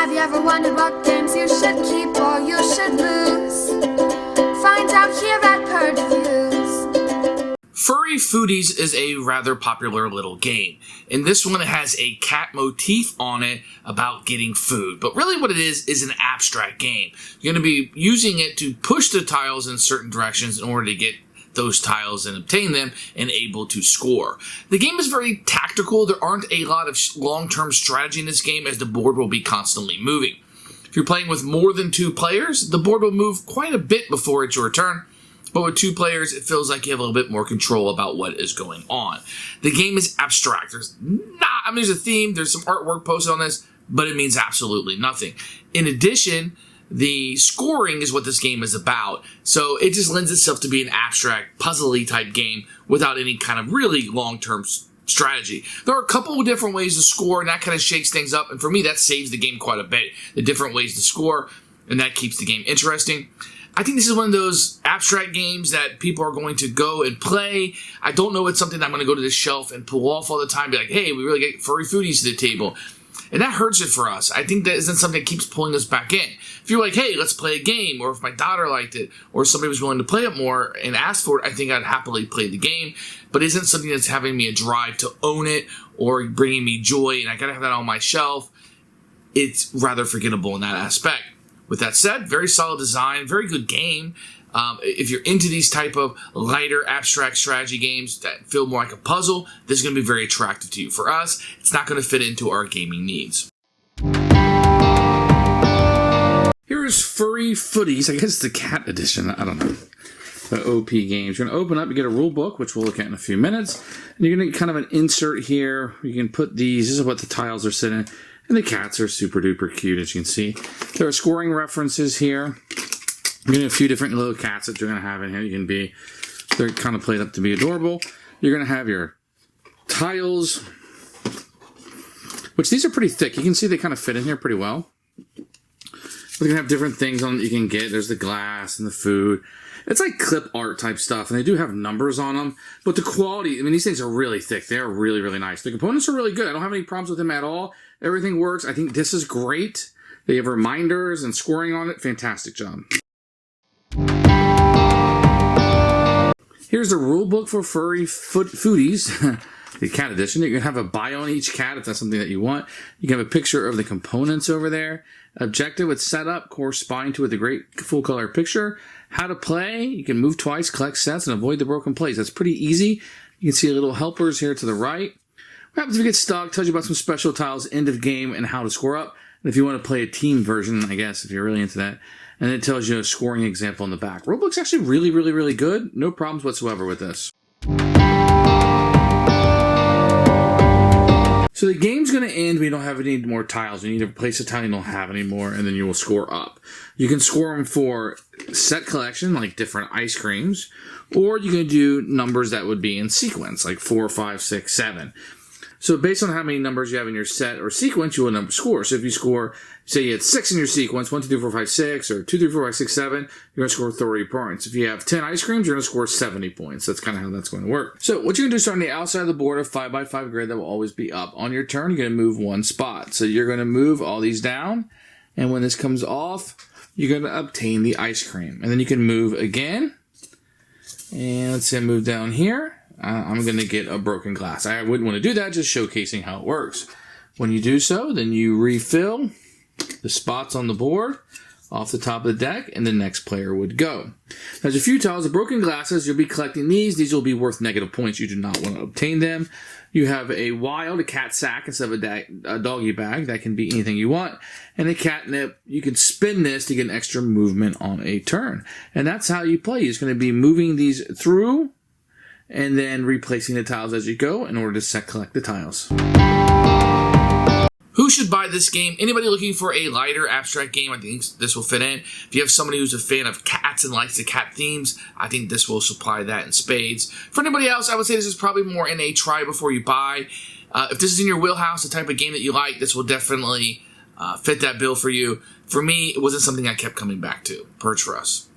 Have you ever wondered what games you should keep or you should lose? Find out here at Purge Reviews. Furry Foodies is a rather popular little game. In this one, it has a cat motif on it about getting food. But really what it is an abstract game. You're going to be using it to push the tiles in certain directions in order to get those tiles and obtain them and able to score. The game is very tactical. There aren't a lot of long-term strategy in this game as the board will be constantly moving. If you're playing with more than 2 players, the board will move quite a bit before it's your turn. But with 2 players, it feels like you have a little bit more control about what is going on. The game is abstract. There's a theme, there's some artwork posted on this, but it means absolutely nothing. In addition, the scoring is what this game is about, so it just lends itself to be an abstract, puzzly type game without any kind of really long-term strategy. There are a couple of different ways to score, and that kind of shakes things up, and for me, that saves the game quite a bit, the different ways to score, and that keeps the game interesting. I think this is one of those abstract games that people are going to go and play. I don't know it's something that I'm going to go to the shelf and pull off all the time, be like, hey, we really get Furry Foodies to the table. And that hurts it for us. I think that isn't something that keeps pulling us back in. If you're like, hey, let's play a game, or if my daughter liked it, or somebody was willing to play it more and ask for it, I think I'd happily play the game. But it isn't something that's having me a drive to own it or bringing me joy, and I gotta have that on my shelf. It's rather forgettable in that aspect. With that said, very solid design, very good game. If you're into these type of lighter abstract strategy games that feel more like a puzzle, this is going to be very attractive to you. For us, it's not going to fit into our gaming needs. Here's Furry Foodies. I guess it's the cat edition. I don't know. The OP games. You're going to open up, you get a rule book, which we'll look at in a few minutes. And you're going to get kind of an insert here. You can put these. This is what the tiles are sitting. And the cats are super duper cute, as you can see. There are scoring references here. You're going to have a few different little cats that you're going to have in here. They're kind of played up to be adorable. You're going to have your tiles, which these are pretty thick. You can see they kind of fit in here pretty well. They're going to have different things on that you can get. There's the glass and the food. It's like clip art type stuff, and they do have numbers on them. But the quality, I mean, these things are really thick. They're really, really nice. The components are really good. I don't have any problems with them at all. Everything works. I think this is great. They have reminders and scoring on it. Fantastic job. Here's the rule book for Furry Foodies, the cat edition. You can have a bio on each cat if that's something that you want. You can have a picture of the components over there. Objective with setup corresponding to with a great full color picture. How to play. You can move twice, collect sets, and avoid the broken plays. That's pretty easy. You can see little helpers here to the right. What happens if you get stuck? Tells you about some special tiles, end of game, and how to score up. And if you want to play a team version, I guess, if you're really into that. And it tells you a scoring example in the back. Rulebook's actually really, really, really good. No problems whatsoever with this. So the game's going to end when you don't have any more tiles. You need to replace a tile you don't have anymore, and then you will score up. You can score them for set collection, like different ice creams, or you can do numbers that would be in sequence, like 4, 5, 6, 7. So based on how many numbers you have in your set or sequence, you will score. So if you score, say you had 6 in your sequence, 1, 2, 3, 4, 5, 6, or 2, 3, 4, 5, 6, 7, you're going to score 30 points. If you have 10 ice creams, you're going to score 70 points. That's kind of how that's going to work. So what you're going to do is start on the outside of the board, a 5x5 grid that will always be up. On your turn, you're going to move 1 spot. So you're going to move all these down, and when this comes off, you're going to obtain the ice cream. And then you can move again, and let's say I move down here. I'm going to get a broken glass. I wouldn't want to do that, just showcasing how it works. When you do so, then you refill the spots on the board off the top of the deck, and the next player would go. There's a few tiles of broken glasses. You'll be collecting these. These will be worth negative points. You do not want to obtain them. You have a wild, a cat sack instead of a doggy bag. That can be anything you want. And a catnip. You can spin this to get an extra movement on a turn. And that's how you play. You're just going to be moving these through and then replacing the tiles as you go in order to collect the tiles. Who should buy this game? Anybody looking for a lighter abstract game, I think this will fit in. If you have somebody who's a fan of cats and likes the cat themes, I think this will supply that in spades. For anybody else, I would say this is probably more in a try before you buy. If this is in your wheelhouse, the type of game that you like, this will definitely fit that bill for you. For me, it wasn't something I kept coming back to. Purge for us.